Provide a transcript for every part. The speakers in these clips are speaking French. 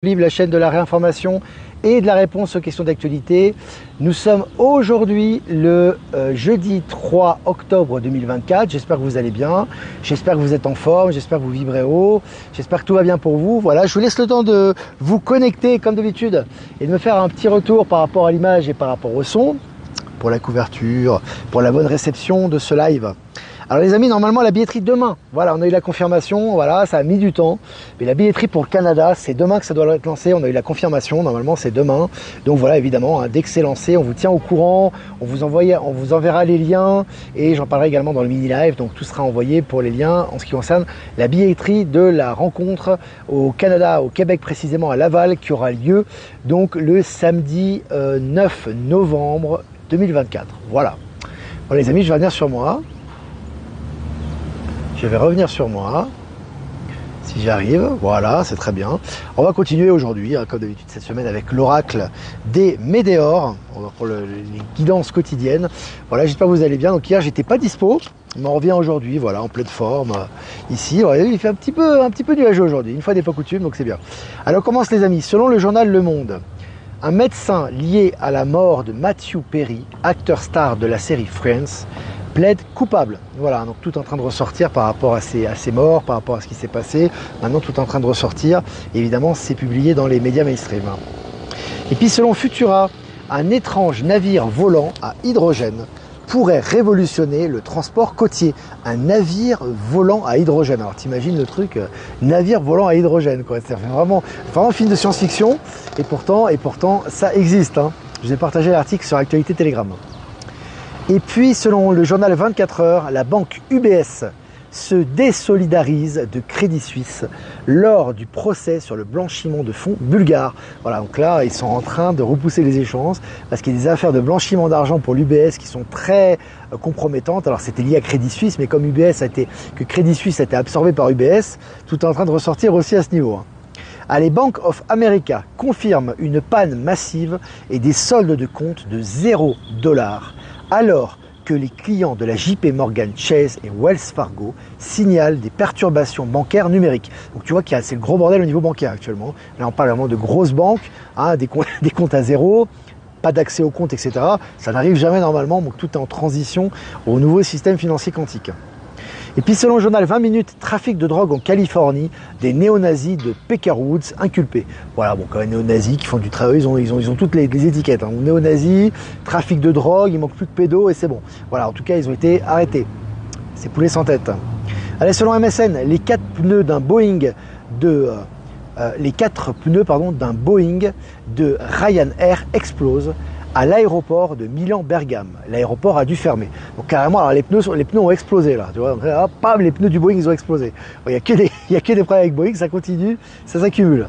La chaîne de la réinformation et de la réponse aux questions d'actualité. Nous sommes aujourd'hui le jeudi 3 octobre 2024. J'espère que vous allez bien, j'espère que vous êtes en forme, j'espère que vous vibrez haut, j'espère que tout va bien pour vous. Voilà, je vous laisse le temps de vous connecter comme d'habitude et de me faire un petit retour par rapport à l'image et par rapport au son, pour la couverture, pour la bonne réception de ce live. Alors les amis, normalement la billetterie demain, voilà, on a eu la confirmation, voilà, ça a mis du temps, mais la billetterie pour le Canada, c'est demain que ça doit être lancé, on a eu la confirmation, normalement c'est demain, donc voilà, évidemment, hein, dès que c'est lancé, on vous tient au courant, on vous enverra les liens, et j'en parlerai également dans le mini-live, donc tout sera envoyé pour les liens en ce qui concerne la billetterie de la rencontre au Canada, au Québec précisément, à Laval, qui aura lieu donc le samedi 9 novembre 2024, voilà. Bon les amis, je vais revenir sur moi. Je vais revenir sur moi, si j'arrive, voilà, c'est très bien. On va continuer aujourd'hui, hein, comme d'habitude cette semaine, avec l'oracle des Médéors, pour les guidances quotidiennes. Voilà, j'espère que vous allez bien. Donc hier, j'étais pas dispo, mais on revient aujourd'hui, voilà, en pleine forme, ici. Voilà, il fait un petit peu nuageux aujourd'hui, une fois n'est pas coutume, donc c'est bien. Alors, on commence les amis. Selon le journal Le Monde, un médecin lié à la mort de Matthew Perry, acteur star de la série Friends, plaide coupable. Voilà, donc tout en train de ressortir par rapport à ces morts, par rapport à ce qui s'est passé. Maintenant, tout en train de ressortir. Et évidemment, c'est publié dans les médias mainstream. Et puis, selon Futura, un étrange navire volant à hydrogène pourrait révolutionner le transport côtier. Un navire volant à hydrogène. Alors, t'imagines le truc, navire volant à hydrogène, quoi. C'est vraiment un film de science-fiction. Et pourtant, ça existe. Hein. Je vous ai partagé l'article sur Actualité Telegram. Et puis, selon le journal 24 heures, la banque UBS se désolidarise de Crédit Suisse lors du procès sur le blanchiment de fonds bulgares. Voilà, donc là, ils sont en train de repousser les échéances parce qu'il y a des affaires de blanchiment d'argent pour l'UBS qui sont très compromettantes. Alors, c'était lié à Crédit Suisse, mais comme Crédit Suisse a été absorbé par UBS, tout est en train de ressortir aussi à ce niveau. Allez, Bank of America confirme une panne massive et des soldes de compte de $0, alors que les clients de la JP Morgan Chase et Wells Fargo signalent des perturbations bancaires numériques. Donc tu vois qu'il y a c'est le gros bordel au niveau bancaire actuellement. Là on parle vraiment de grosses banques, hein, des comptes à zéro, pas d'accès aux comptes, etc. Ça n'arrive jamais normalement, donc tout est en transition au nouveau système financier quantique. Et puis selon le journal 20 minutes, trafic de drogue en Californie, des néo-nazis de Pecker Woods inculpés. Voilà, bon, quand même néo-nazis qui font du travail, ils ont toutes les étiquettes. Hein. Néo-nazis, trafic de drogue, il manque plus que pédos et c'est bon. Voilà, en tout cas, ils ont été arrêtés. C'est poulet sans tête. Allez, selon MSN, les quatre pneus d'un Boeing de Ryanair explosent à l'aéroport de Milan-Bergame. L'aéroport a dû fermer. Donc carrément, alors les pneus ont explosé là. Tu vois, donc, là, bam, les pneus du Boeing ils ont explosé. Il n'y a que des problèmes avec Boeing, ça continue, ça s'accumule.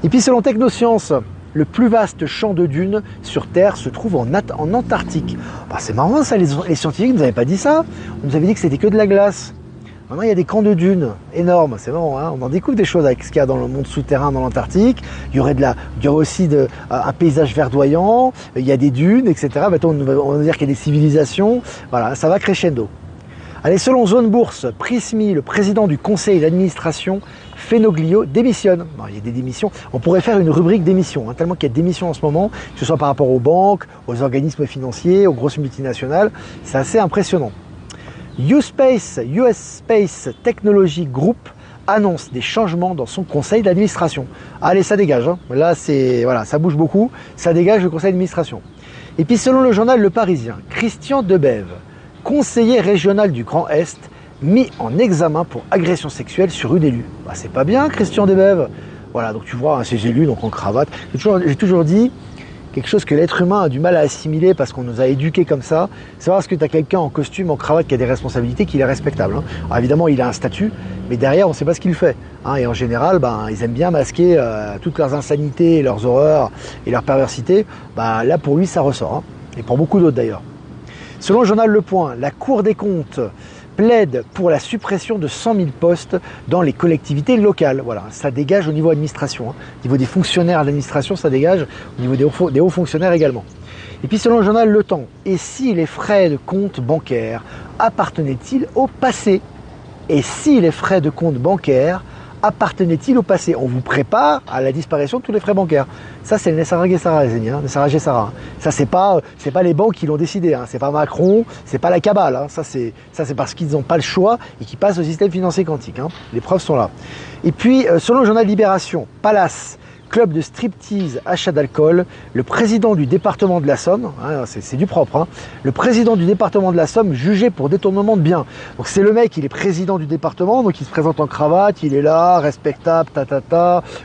Et puis selon Technosciences, le plus vaste champ de dunes sur Terre se trouve en Antarctique. Bah, c'est marrant ça, les scientifiques ne nous avaient pas dit ça. On nous avait dit que c'était que de la glace. Maintenant, il y a des camps de dunes énormes, c'est marrant, hein, on en découvre des choses avec ce qu'il y a dans le monde souterrain dans l'Antarctique. Il y aurait aussi un paysage verdoyant, il y a des dunes, etc. Maintenant, on va dire qu'il y a des civilisations. Voilà, ça va crescendo. Allez, selon Zone Bourse, Prismi, le président du conseil d'administration, Fenoglio, démissionne. Bon, il y a des démissions. On pourrait faire une rubrique démissions, hein, tellement qu'il y a des démissions en ce moment, que ce soit par rapport aux banques, aux organismes financiers, aux grosses multinationales. C'est assez impressionnant. US Space Technology Group annonce des changements dans son conseil d'administration. Allez, ça dégage. Hein. Là, voilà, ça bouge beaucoup. Ça dégage le conseil d'administration. Et puis, selon le journal Le Parisien, Christian Debève, conseiller régional du Grand Est, mis en examen pour agression sexuelle sur une élue. Bah, c'est pas bien, Christian Debève. Voilà, donc tu vois, hein, ces élus, donc en cravate. J'ai toujours dit quelque chose que l'être humain a du mal à assimiler parce qu'on nous a éduqués comme ça, c'est parce que tu as quelqu'un en costume, en cravate qui a des responsabilités, qu'il est respectable. Hein. Alors évidemment, il a un statut, mais derrière, on ne sait pas ce qu'il fait. Hein. Et en général, ils aiment bien masquer toutes leurs insanités, leurs horreurs et leurs perversités. Là, pour lui, ça ressort. Hein. Et pour beaucoup d'autres d'ailleurs. Selon le journal Le Point, la Cour des comptes plaide pour la suppression de 100 000 postes dans les collectivités locales. Voilà, ça dégage au niveau administration. Hein. Au niveau des fonctionnaires de l'administration, ça dégage. Au niveau des hauts fonctionnaires également. Et puis selon le journal Le Temps, et si les frais de compte bancaire appartenaient-ils au passé? Et si les frais de compte bancaire appartenait-il au passé? On vous prépare à la disparition de tous les frais bancaires. Ça, c'est le Nessara Guessara, les amis, hein, Nessara Guessara. Ça, c'est pas les banques qui l'ont décidé, hein. C'est pas Macron, c'est pas la cabale, hein. Ça, c'est parce qu'ils n'ont pas le choix et qu'ils passent au système financier quantique, hein. Les preuves sont là. Et puis, selon le journal Libération, Palace, club de striptease, achat d'alcool, le président du département de la Somme, hein, c'est du propre, hein, le président du département de la Somme jugé pour détournement de biens. Donc c'est le mec, il est président du département, donc il se présente en cravate, il est là, respectable,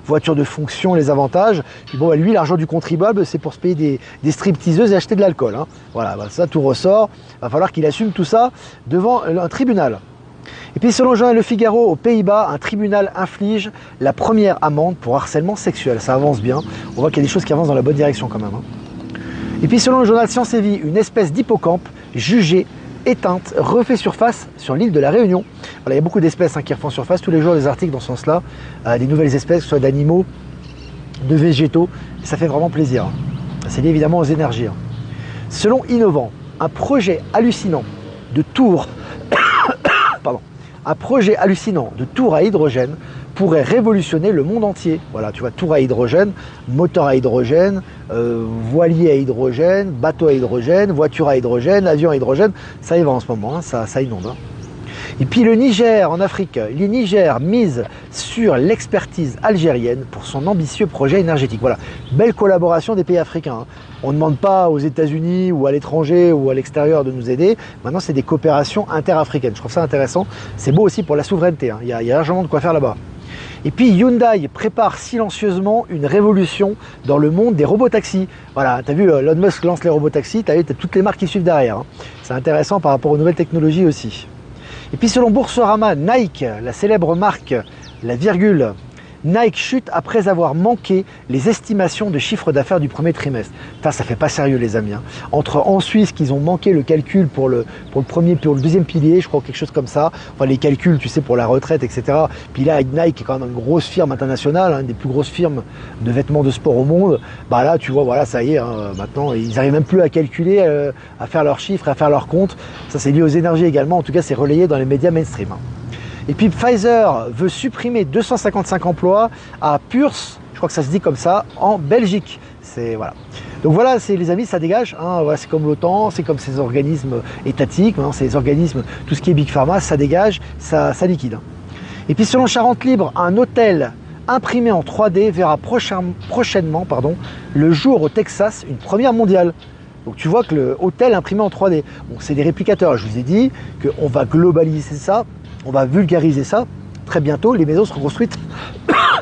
voiture de fonction, les avantages. Puis bon, lui, l'argent du contribuable, c'est pour se payer des stripteaseuses et acheter de l'alcool, hein. Voilà, bah, ça tout ressort, va falloir qu'il assume tout ça devant un tribunal. Et puis selon le journal Le Figaro, aux Pays-Bas, un tribunal inflige la première amende pour harcèlement sexuel. Ça avance bien, on voit qu'il y a des choses qui avancent dans la bonne direction quand même, hein. Et puis selon le journal Science et Vie, une espèce d'hippocampe jugée, éteinte, refait surface sur l'île de la Réunion. Voilà, il y a beaucoup d'espèces, hein, qui refont surface, tous les jours des articles dans ce sens-là, des nouvelles espèces, que ce soit d'animaux, de végétaux, et ça fait vraiment plaisir, hein. C'est lié évidemment aux énergies, hein. Selon Innovant, un projet hallucinant de tour un projet hallucinant de tour à hydrogène pourrait révolutionner le monde entier. Voilà, tu vois, tour à hydrogène, moteur à hydrogène, voilier à hydrogène, bateau à hydrogène, voiture à hydrogène, avion à hydrogène, ça y va en ce moment, hein, ça inonde, hein. Et puis le Niger en Afrique, le Niger mise sur l'expertise algérienne pour son ambitieux projet énergétique. Voilà, belle collaboration des pays africains, hein. On ne demande pas aux États-Unis ou à l'étranger ou à l'extérieur de nous aider. Maintenant, c'est des coopérations interafricaines. Je trouve ça intéressant. C'est beau aussi pour la souveraineté, hein. Il y a largement de quoi faire là-bas. Et puis Hyundai prépare silencieusement une révolution dans le monde des robotaxis. Voilà, tu as vu, Elon Musk lance les robotaxis, tu as toutes les marques qui suivent derrière, hein. C'est intéressant par rapport aux nouvelles technologies aussi. Et puis selon Boursorama, Nike, la célèbre marque, la virgule, Nike chute après avoir manqué les estimations de chiffre d'affaires du premier trimestre. Putain, ça fait pas sérieux les amis, hein. Entre en Suisse qu'ils ont manqué le calcul pour le deuxième pilier, je crois, quelque chose comme ça. Enfin les calculs, tu sais, pour la retraite, etc. Puis là, Nike est quand même une grosse firme internationale, hein, une des plus grosses firmes de vêtements de sport au monde. Bah là, tu vois, voilà, ça y est, hein, maintenant ils n'arrivent même plus à calculer, à faire leurs chiffres, à faire leurs comptes. Ça c'est lié aux énergies également. En tout cas, c'est relayé dans les médias mainstream, hein. Et puis Pfizer veut supprimer 255 emplois à Puurs, je crois que ça se dit comme ça, en Belgique. Voilà. Donc voilà, les amis, ça dégage, hein. Voilà, c'est comme l'OTAN, c'est comme ces organismes étatiques, hein, ces organismes, tout ce qui est Big Pharma, ça dégage, ça liquide, hein. Et puis selon Charente Libre, un hôtel imprimé en 3D verra prochainement le jour au Texas, une première mondiale. Donc tu vois que le hôtel imprimé en 3D, bon, c'est des réplicateurs. Je vous ai dit qu'on va globaliser ça, on va vulgariser ça. Très bientôt, les maisons seront construites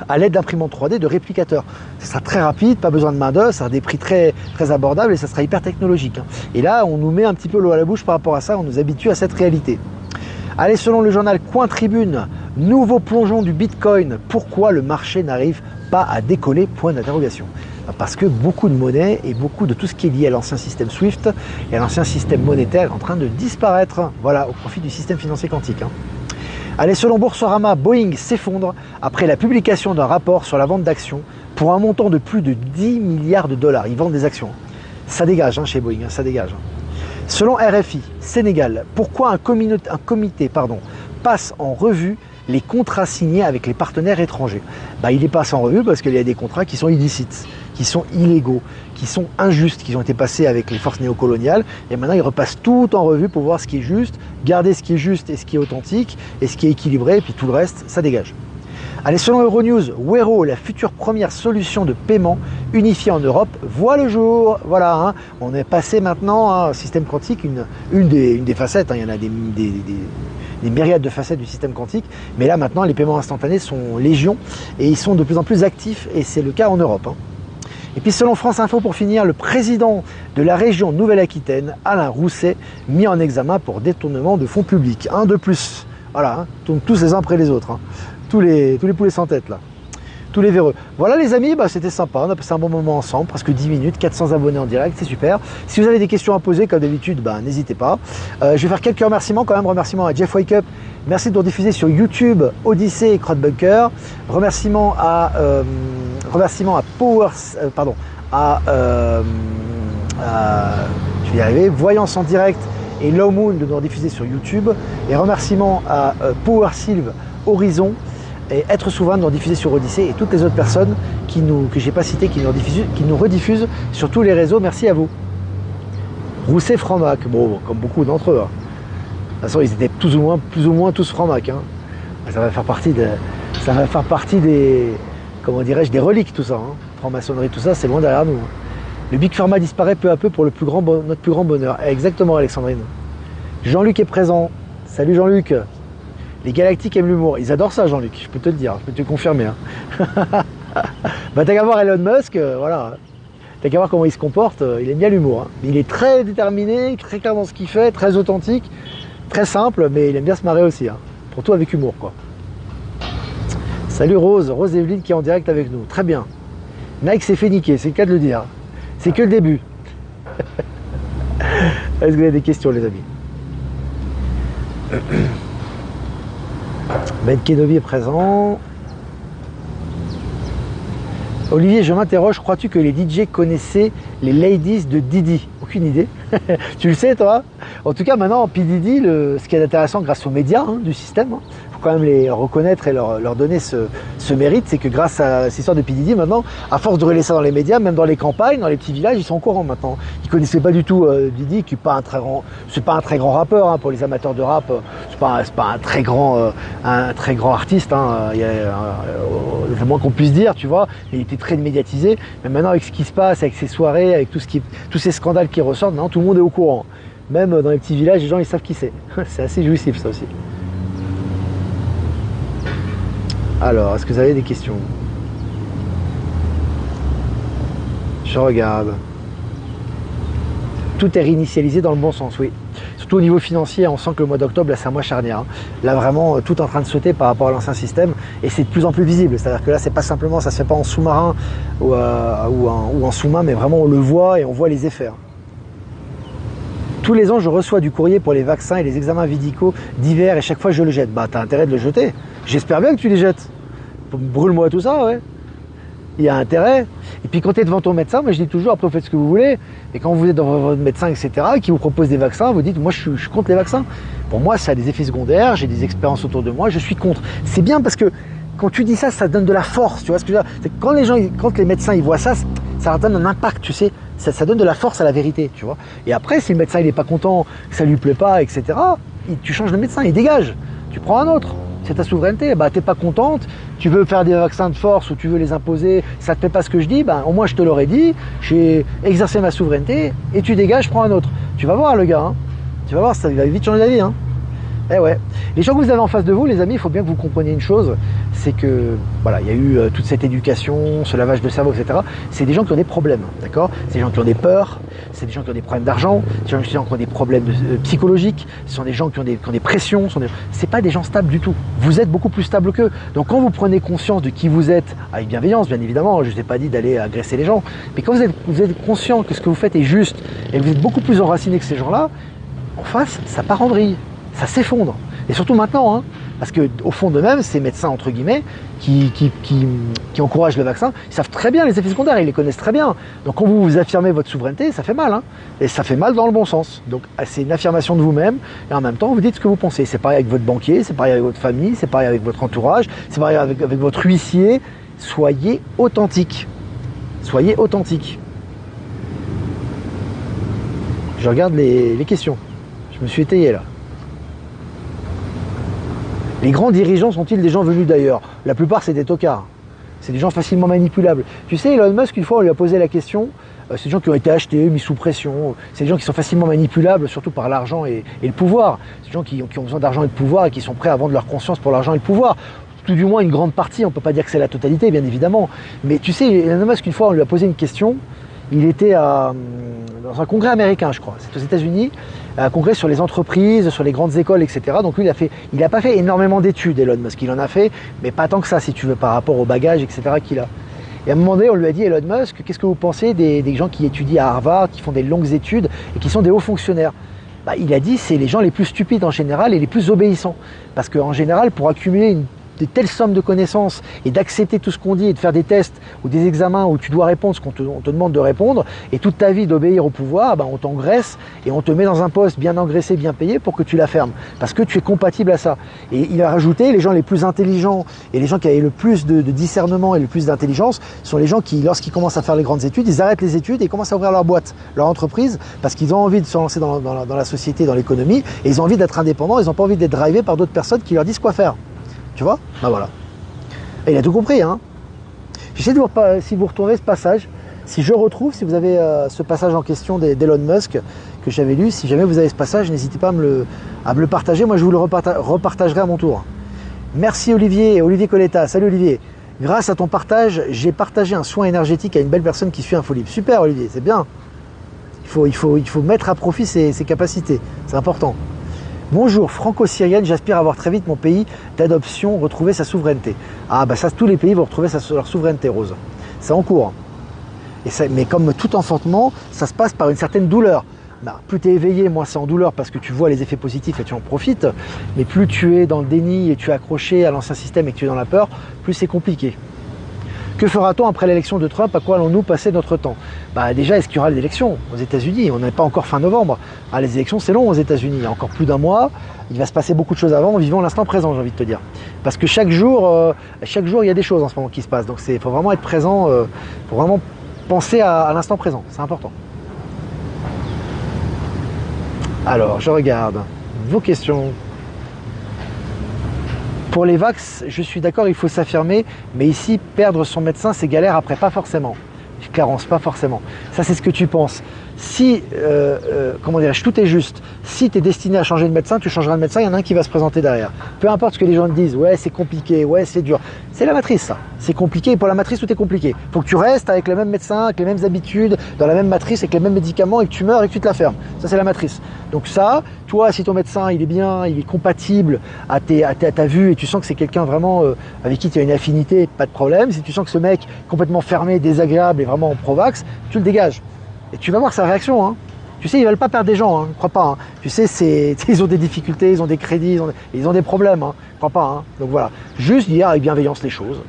à l'aide d'imprimantes 3D de réplicateurs. Ce sera très rapide, pas besoin de main d'œuvre, ça sera des prix très, très abordables et ça sera hyper technologique, hein. Et là, on nous met un petit peu l'eau à la bouche par rapport à ça, on nous habitue à cette réalité. Allez, selon le journal Coin Tribune, nouveau plongeon du Bitcoin, pourquoi le marché n'arrive pas à décoller? Point d'interrogation. Parce que beaucoup de monnaie et beaucoup de tout ce qui est lié à l'ancien système SWIFT et à l'ancien système monétaire est en train de disparaître, voilà, au profit du système financier quantique, hein. Allez, selon Boursorama, Boeing s'effondre après la publication d'un rapport sur la vente d'actions pour un montant de plus de 10 milliards de dollars. Ils vendent des actions. Ça dégage, hein, chez Boeing, hein, ça dégage. Selon RFI, Sénégal, pourquoi un comité passe en revue les contrats signés avec les partenaires étrangers? Il les passe en revue parce qu'il y a des contrats qui sont illicites, qui sont illégaux, qui sont injustes, qui ont été passés avec les forces néocoloniales. Et maintenant, ils repassent tout en revue pour voir ce qui est juste, garder ce qui est juste et ce qui est authentique, et ce qui est équilibré, et puis tout le reste, ça dégage. Allez, selon Euronews, Wero, la future première solution de paiement unifiée en Europe, voit le jour. Voilà, hein. On est passé maintenant à un système quantique, une des facettes, hein. Il y en a des myriades de facettes du système quantique, mais là maintenant les paiements instantanés sont légion et ils sont de plus en plus actifs et c'est le cas en Europe, hein. Et puis selon France Info pour finir, le président de la région Nouvelle-Aquitaine, Alain Rousset, mis en examen pour détournement de fonds publics. Un de plus, voilà, hein. Tournent tous les uns après les autres, hein. Tous les poulets sans tête là. Tous les véreux. Voilà les amis, c'était sympa, on a passé un bon moment ensemble, presque 10 minutes, 400 abonnés en direct, c'est super. Si vous avez des questions à poser, comme d'habitude, n'hésitez pas. Je vais faire quelques remerciements quand même, remerciements à Jeff Wake Up, merci de nous diffuser sur YouTube, Odyssey et Crowdbunker. Remerciements à je vais y arriver, Voyance en direct et Low Moon de nous diffuser sur YouTube. Et remerciements à Power Sylve, Horizon et Être Souverain nous rediffusé sur Odyssée et toutes les autres personnes que j'ai pas citées, qui nous rediffusent sur tous les réseaux. Merci à vous. Rousset Franc-Mac, bon, comme beaucoup d'entre eux. Hein. De toute façon, ils étaient plus ou moins tous Franc-Mac. Hein. Ça va faire partie des, comment dirais-je, des reliques, tout ça. Hein. Franc-maçonnerie, tout ça, c'est loin derrière nous. Hein. Le Big Pharma disparaît peu à peu pour notre plus grand bonheur. Exactement, Alexandrine. Jean-Luc est présent. Salut Jean-Luc. Les Galactiques aiment l'humour. Ils adorent ça, Jean-Luc. Je peux te le dire, je peux te le confirmer. Hein. Bah, t'as qu'à voir Elon Musk, voilà. T'as qu'à voir comment il se comporte. Il aime bien l'humour. Hein. Il est très déterminé, très clair dans ce qu'il fait, très authentique, très simple, mais il aime bien se marrer aussi. Hein. Pour tout avec humour, quoi. Salut Rose Evelyne qui est en direct avec nous. Très bien. Nike s'est fait niquer, c'est le cas de le dire. C'est que le début. Est-ce que vous avez des questions, les amis? Ben Kenobi est présent. Olivier, je m'interroge, crois-tu que les DJ connaissaient les ladies de Didi? Aucune idée. Tu le sais, toi? En tout cas, maintenant, P. Diddy, ce qui est intéressant grâce aux médias du système, il faut quand même les reconnaître et leur donner ce mérite, c'est que grâce à cette histoire de P. Diddy, maintenant, à force de relayer ça dans les médias, même dans les campagnes, dans les petits villages, ils sont au courant maintenant. Ils connaissaient pas du tout Diddy, qui n'est pas un très grand rappeur, hein, pour les amateurs de rap, c'est pas un très grand artiste, hein, le moins qu'on puisse dire, tu vois, mais il était très médiatisé. Mais maintenant, avec ce qui se passe, avec ces soirées, avec tous ces scandales qui ressortent, maintenant tout le monde est au courant. Même dans les petits villages, les gens ils savent qui c'est. C'est assez jouissif ça aussi. Alors, est-ce que vous avez des questions? Je regarde. Tout est réinitialisé dans le bon sens, oui. Surtout au niveau financier, on sent que le mois d'octobre, là, c'est un mois charnière. Hein. Là, vraiment, tout est en train de sauter par rapport à l'ancien système. Et c'est de plus en plus visible. C'est-à-dire que là, c'est pas simplement, ça se fait pas en sous-marin ou en sous-main, mais vraiment, on le voit et on voit les effets. Hein. Tous les ans, je reçois du courrier pour les vaccins et les examens médicaux divers et chaque fois, je le jette. Bah, t'as intérêt de le jeter. J'espère bien que tu les jettes. Brûle-moi tout ça, ouais. Il y a intérêt. Et puis quand tu es devant ton médecin, moi je dis toujours, après vous faites ce que vous voulez. Et quand vous êtes devant votre médecin, etc., qui vous propose des vaccins, vous dites, moi je suis contre les vaccins. Pour moi, ça a des effets secondaires, j'ai des expériences autour de moi, je suis contre. C'est bien parce que quand tu dis ça, ça donne de la force. Tu vois ce que je veux dire? C'est que quand les médecins ils voient ça, ça leur donne un impact, tu sais. Ça donne de la force à la vérité, tu vois. Et après, si le médecin il n'est pas content, que ça lui plaît pas, etc., tu changes de médecin, il dégage. Tu prends un autre. C'est ta souveraineté. Bah, t'es pas contente, tu veux faire des vaccins de force ou tu veux les imposer, ça te plaît pas ce que je dis, bah, au moins je te l'aurais dit, j'ai exercé ma souveraineté et tu dégages, prends un autre. Tu vas voir le gars, hein. Tu vas voir, ça va vite changer d'avis. Hein. Eh ouais. Les gens que vous avez en face de vous, les amis, il faut bien que vous compreniez une chose, c'est que voilà, il y a eu toute cette éducation, ce lavage de cerveau, etc. C'est des gens qui ont des problèmes, d'accord? C'est des gens qui ont des peurs, c'est des gens qui ont des problèmes d'argent, c'est des gens qui ont des problèmes psychologiques, ce sont des gens qui ont des pressions, c'est pas des gens stables du tout. Vous êtes beaucoup plus stable qu'eux. Donc quand vous prenez conscience de qui vous êtes, avec bienveillance, bien évidemment, je ne vous ai pas dit d'aller agresser les gens, mais quand vous êtes conscient que ce que vous faites est juste et que vous êtes beaucoup plus enraciné que ces gens-là, en face, ça part en vrille. Ça s'effondre. Et surtout maintenant, hein, parce qu'au fond d'eux-mêmes, ces médecins, entre guillemets, qui encouragent le vaccin, ils savent très bien les effets secondaires, ils les connaissent très bien. Donc quand vous affirmez votre souveraineté, ça fait mal. Hein, et ça fait mal dans le bon sens. Donc c'est une affirmation de vous-même, et en même temps, vous dites ce que vous pensez. C'est pareil avec votre banquier, c'est pareil avec votre famille, c'est pareil avec votre entourage, c'est pareil avec votre huissier. Soyez authentique. Soyez authentique. Je regarde les questions. Je me suis étayé là. Les grands dirigeants sont-ils des gens venus d'ailleurs? La plupart, c'est des tocards. C'est des gens facilement manipulables. Tu sais, Elon Musk, une fois, on lui a posé la question, c'est des gens qui ont été achetés, mis sous pression, c'est des gens qui sont facilement manipulables, surtout par l'argent et le pouvoir. C'est des gens qui ont besoin d'argent et de pouvoir et qui sont prêts à vendre leur conscience pour l'argent et le pouvoir. Tout du moins une grande partie, on ne peut pas dire que c'est la totalité, bien évidemment. Mais tu sais, Elon Musk, une fois, on lui a posé une question, il était dans un congrès américain, je crois, c'est aux États-Unis, un congrès sur les entreprises, sur les grandes écoles, etc. Donc lui, il n'a pas fait énormément d'études, Elon Musk. Il en a fait, mais pas tant que ça, si tu veux, par rapport au bagage, etc. qu'il a. Et à un moment donné, on lui a dit, Elon Musk, qu'est-ce que vous pensez des gens qui étudient à Harvard, qui font des longues études et qui sont des hauts fonctionnaires? Bah, il a dit, c'est les gens les plus stupides en général et les plus obéissants. Parce qu'en général, pour accumuler telles sommes de connaissances et d'accepter tout ce qu'on dit et de faire des tests ou des examens où tu dois répondre ce qu'on te demande de répondre et toute ta vie d'obéir au pouvoir, on t'engraisse et on te met dans un poste bien engraissé, bien payé pour que tu la fermes parce que tu es compatible à ça. Et il a rajouté les gens les plus intelligents et les gens qui avaient le plus de discernement et le plus d'intelligence sont les gens qui, lorsqu'ils commencent à faire les grandes études, ils arrêtent les études et commencent à ouvrir leur boîte, leur entreprise parce qu'ils ont envie de se lancer dans la société, dans l'économie et ils ont envie d'être indépendants, ils n'ont pas envie d'être drivés par d'autres personnes qui leur disent quoi faire. Tu vois? Voilà. Et il a tout compris, hein. J'essaie de voir si vous retrouvez ce passage, si je retrouve, si vous avez ce passage en question d'Elon Musk que j'avais lu, si jamais vous avez ce passage, n'hésitez pas à me le partager, moi je vous le repartagerai à mon tour. Merci Olivier Coletta, salut Olivier. Grâce à ton partage, j'ai partagé un soin énergétique à une belle personne qui suit Infolib. Super Olivier, c'est bien. Il faut mettre à profit ses capacités, c'est important. Bonjour, franco-syrienne, j'aspire à avoir très vite mon pays d'adoption, retrouver sa souveraineté. Ah ça, tous les pays vont retrouver leur souveraineté, Rose. C'est en cours. Mais comme tout enfantement, ça se passe par une certaine douleur. Plus tu es éveillé, moins c'est en douleur parce que tu vois les effets positifs et tu en profites. Mais plus tu es dans le déni et tu es accroché à l'ancien système et que tu es dans la peur, plus c'est compliqué. Que fera-t-on après l'élection de Trump? À quoi allons-nous passer notre temps? Déjà, est-ce qu'il y aura des élections aux États-Unis? On n'est pas encore fin novembre. Les élections, c'est long aux États-Unis. Il y a encore plus d'un mois. Il va se passer beaucoup de choses avant. Vivons l'instant présent, j'ai envie de te dire. Parce que chaque jour, il y a des choses en ce moment qui se passent. Donc, il faut vraiment être présent. Il faut vraiment penser à l'instant présent. C'est important. Alors, je regarde vos questions. Pour les vax, je suis d'accord, il faut s'affirmer, mais ici, perdre son médecin, c'est galère après, pas forcément. Clarence, pas forcément. Ça, c'est ce que tu penses. Si, comment dirais-je, tout est juste. Si tu es destiné à changer de médecin, tu changeras de médecin, il y en a un qui va se présenter derrière. Peu importe ce que les gens te disent, ouais, c'est compliqué, ouais, c'est dur. C'est la matrice, ça. C'est compliqué, et pour la matrice, tout est compliqué. Il faut que tu restes avec le même médecin, avec les mêmes habitudes, dans la même matrice, avec les mêmes médicaments, et que tu meurs et que tu te la fermes. Ça, c'est la matrice. Donc ça, toi, si ton médecin, il est bien, il est compatible à ta vue, et tu sens que c'est quelqu'un vraiment avec qui tu as une affinité, pas de problème. Si tu sens que ce mec complètement fermé, désagréable et vraiment pro-vax, tu le dégages. Et tu vas voir sa réaction, hein. Tu sais, ils veulent pas perdre des gens, hein, crois pas. Hein. Tu sais, ils ont des difficultés, ils ont des crédits, ils ont des problèmes, hein, crois pas. Hein. Donc voilà, juste dire avec bienveillance les choses.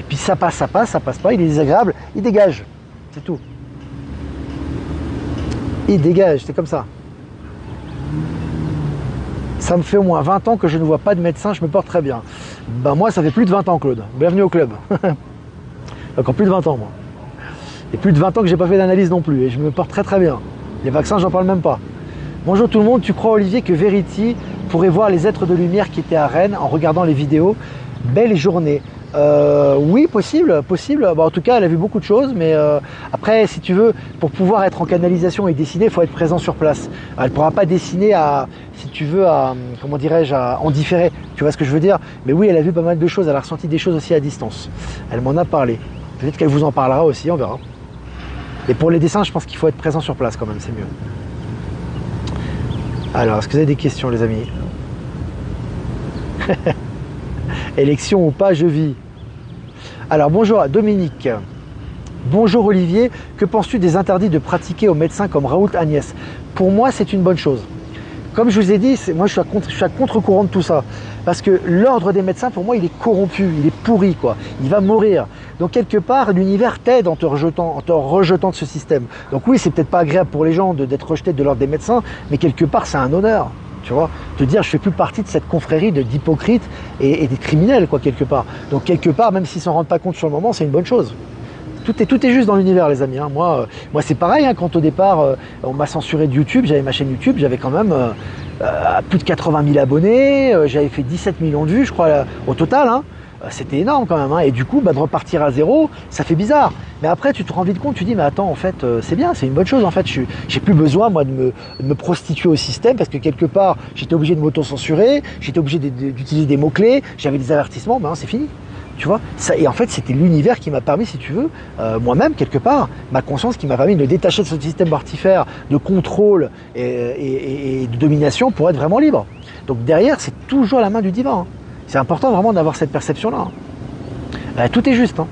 Et puis ça passe pas, il est désagréable, il dégage. C'est tout. Il dégage, c'est comme ça. Ça me fait au moins 20 ans que je ne vois pas de médecin, je me porte très bien. Moi, ça fait plus de 20 ans, Claude. Bienvenue au club. Encore plus de 20 ans, moi. Et plus de 20 ans que j'ai pas fait d'analyse non plus. Et je me porte très très bien. Les vaccins, j'en parle même pas. Bonjour tout le monde, tu crois Olivier que Verity pourrait voir les êtres de lumière qui étaient à Rennes en regardant les vidéos? Belle journée. Oui, possible. En tout cas, elle a vu beaucoup de choses, mais après, si tu veux, pour pouvoir être en canalisation et dessiner, il faut être présent sur place. Elle ne pourra pas dessiner comment dirais-je, en différé. Tu vois ce que je veux dire? Mais oui, elle a vu pas mal de choses, elle a ressenti des choses aussi à distance. Elle m'en a parlé. Peut-être qu'elle vous en parlera aussi, on verra. Et pour les dessins, je pense qu'il faut être présent sur place quand même, c'est mieux. Alors, est-ce que vous avez des questions, les amis? Élection ou pas, je vis. Alors, bonjour à Dominique. Bonjour Olivier, que penses-tu des interdits de pratiquer aux médecins comme Raoult Agnès? Pour moi, c'est une bonne chose. Comme je vous ai dit, moi je suis à contre-courant de tout ça. Parce que l'ordre des médecins, pour moi, il est corrompu, il est pourri, quoi. Il va mourir. Donc quelque part, l'univers t'aide en te rejetant de ce système. Donc oui, c'est peut-être pas agréable pour les gens d'être rejetés de l'ordre des médecins, mais quelque part, c'est un honneur. Tu vois, te dire je fais plus partie de cette confrérie d'hypocrites et des criminels, quoi, quelque part. Donc quelque part, même s'ils s'en rendent pas compte sur le moment, c'est une bonne chose. Tout est juste dans l'univers, les amis. Hein. Moi c'est pareil, hein, quand au départ, on m'a censuré de YouTube, j'avais ma chaîne YouTube, j'avais quand même plus de 80 000 abonnés, j'avais fait 17 millions de vues, je crois, au total. Hein. C'était énorme quand même. Hein. Et du coup, de repartir à zéro, ça fait bizarre. Mais après, tu te rends vite compte, tu dis, mais attends, en fait, c'est bien, c'est une bonne chose. En fait, j'ai plus besoin, moi, de me prostituer au système parce que quelque part, j'étais obligé de m'auto-censurer, j'étais obligé d'utiliser des mots-clés, j'avais des avertissements, c'est fini. Tu vois, et en fait, c'était l'univers qui m'a permis, si tu veux, moi-même, quelque part, ma conscience qui m'a permis de me détacher de ce système mortifère de contrôle et de domination pour être vraiment libre. Donc derrière, c'est toujours la main du divin. Hein. C'est important vraiment d'avoir cette perception-là. Hein. Tout est juste. Hein.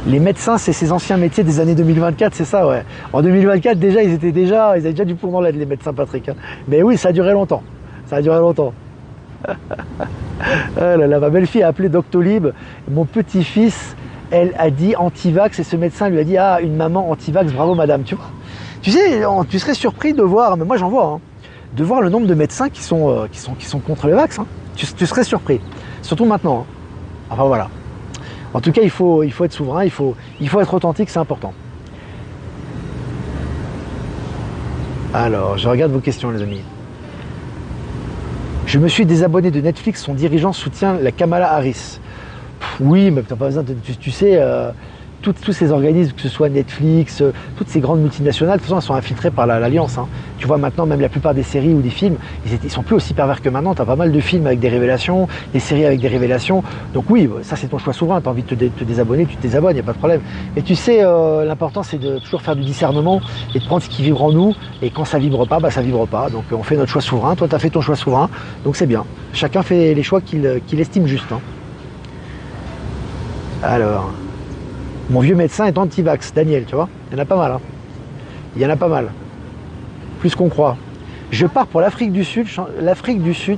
Les médecins, c'est ces anciens métiers des années 2024, c'est ça, ouais. En 2024, déjà, ils avaient déjà du plomb dans l'aile, les médecins, Patrick. Hein. Mais oui, ça a duré longtemps. Ça a duré longtemps. Ah là là, ma belle-fille a appelé Doctolib. Mon petit-fils, elle a dit anti-vax et ce médecin lui a dit ah, une maman anti-vax, bravo madame, tu vois. Tu sais, tu serais surpris de voir, mais moi j'en vois, hein, de voir le nombre de médecins qui sont contre les vax. Hein. Tu serais surpris, surtout maintenant. Hein. Enfin voilà. En tout cas, il faut être souverain, il faut être authentique, c'est important. Alors, je regarde vos questions, les amis. Je me suis désabonné de Netflix, son dirigeant soutient la Kamala Harris. Oui, mais tu n'as pas besoin de... Tu sais, tous ces organismes, que ce soit Netflix, toutes ces grandes multinationales, de toute façon, elles sont infiltrées par l'Alliance. Hein. Tu vois, maintenant, même la plupart des séries ou des films, ils sont plus aussi pervers que maintenant. Tu as pas mal de films avec des révélations, des séries avec des révélations. Donc oui, ça c'est ton choix souverain. Tu as envie de te désabonner, tu te désabonnes, il n'y a pas de problème. Mais tu sais, l'important c'est de toujours faire du discernement et de prendre ce qui vibre en nous. Et quand ça vibre pas, bah ça vibre pas. Donc on fait notre choix souverain. Toi, tu as fait ton choix souverain. Donc c'est bien. Chacun fait les choix qu'il estime justes. Hein. Alors... Mon vieux médecin est anti-vax, Daniel, tu vois. Il y en a pas mal. Hein. Il y en a pas mal. Plus qu'on croit. Je pars pour l'Afrique du Sud,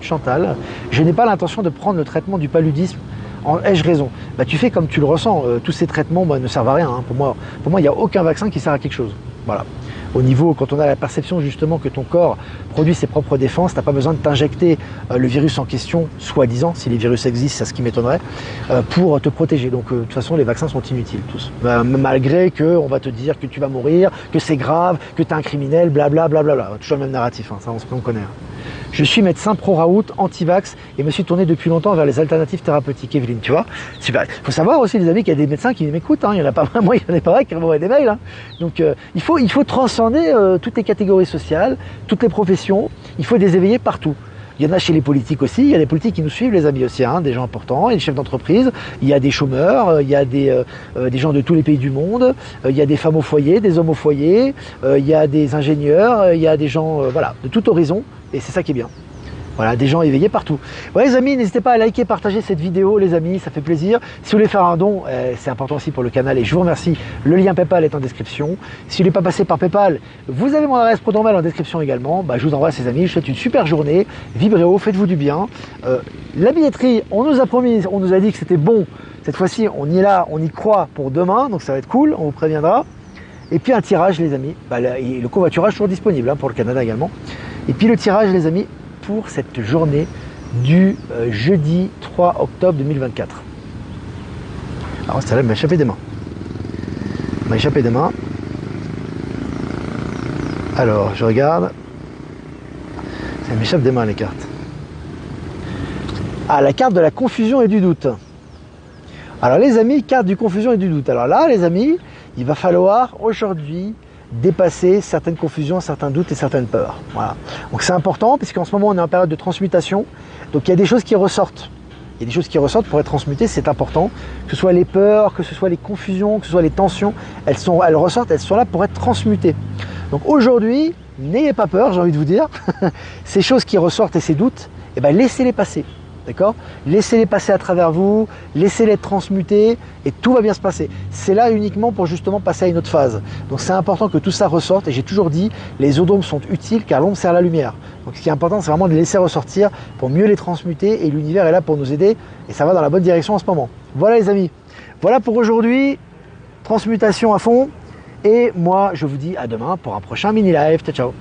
Chantal. Je n'ai pas l'intention de prendre le traitement du paludisme. Ai-je raison? Bah, tu fais comme tu le ressens. Tous ces traitements ne servent à rien. Hein. Pour moi, il n'y a aucun vaccin qui sert à quelque chose. Voilà. Au niveau, quand on a la perception justement que ton corps produit ses propres défenses, tu n'as pas besoin de t'injecter le virus en question, soi-disant, si les virus existent, c'est ce qui m'étonnerait, pour te protéger. Donc de toute façon, les vaccins sont inutiles tous. Malgré qu'on va te dire que tu vas mourir, que c'est grave, que tu es un criminel, blablabla. Toujours le même narratif, hein, ça on connaît. Hein. Je suis médecin pro-Raoult, anti-vax et me suis tourné depuis longtemps vers les alternatives thérapeutiques. Evelyne, tu vois. Super. Il faut savoir aussi, les amis, qu'il y a des médecins qui m'écoutent. Hein. Il y en a pas mal, moi, il y en a pas mal qui m'envoient des mails. Hein. Donc, il faut transcender toutes les catégories sociales, toutes les professions. Il faut les éveiller partout. Il y en a chez les politiques aussi. Il y a des politiques qui nous suivent, les amis aussi, hein, des gens importants, il y a des chefs d'entreprise, il y a des chômeurs, il y a des gens de tous les pays du monde, il y a des femmes au foyer, des hommes au foyer, il y a des ingénieurs, il y a des gens, voilà, de tout horizon. Et c'est ça qui est bien. Voilà, des gens éveillés partout. Ouais, les amis, n'hésitez pas à liker, partager cette vidéo, les amis, ça fait plaisir. Si vous voulez faire un don, c'est important aussi pour le canal et je vous remercie. Le lien PayPal est en description. Si vous n'êtes pas passé par PayPal, vous avez mon adresse ProtonMail en description également. Bah, je vous envoie, ces amis. Je vous souhaite une super journée. Vibrez haut, faites-vous du bien. La billetterie, on nous a promis, on nous a dit que c'était bon. Cette fois-ci, on y est là, on y croit pour demain, donc ça va être cool, on vous préviendra. Et puis un tirage, les amis. Bah, le covoiturage toujours disponible hein, pour le Canada également. Et puis le tirage, les amis, pour cette journée du jeudi 3 octobre 2024. Alors celle-là m'a échappé des mains. Alors, je regarde. Ça m'échappe des mains, les cartes. Ah, la carte de la confusion et du doute. Alors les amis, carte du confusion et du doute. Alors là, les amis, il va falloir aujourd'hui dépasser certaines confusions, certains doutes et certaines peurs. Voilà. Donc c'est important puisqu'en ce moment on est en période de transmutation. Donc il y a des choses qui ressortent. Il y a des choses qui ressortent pour être transmutées, c'est important. Que ce soit les peurs, que ce soit les confusions, que ce soit les tensions, elles ressortent, elles sont là pour être transmutées. Donc aujourd'hui, n'ayez pas peur, j'ai envie de vous dire. Ces choses qui ressortent et ces doutes, eh ben, laissez-les passer. D'accord? Laissez-les passer à travers vous, laissez-les être transmutés et tout va bien se passer. C'est là uniquement pour justement passer à une autre phase. Donc c'est important que tout ça ressorte et j'ai toujours dit, les odomes sont utiles car l'ombre sert la lumière. Donc ce qui est important, c'est vraiment de les laisser ressortir pour mieux les transmuter et l'univers est là pour nous aider et ça va dans la bonne direction en ce moment. Voilà les amis, voilà pour aujourd'hui, transmutation à fond et moi je vous dis à demain pour un prochain mini live. Ciao ciao.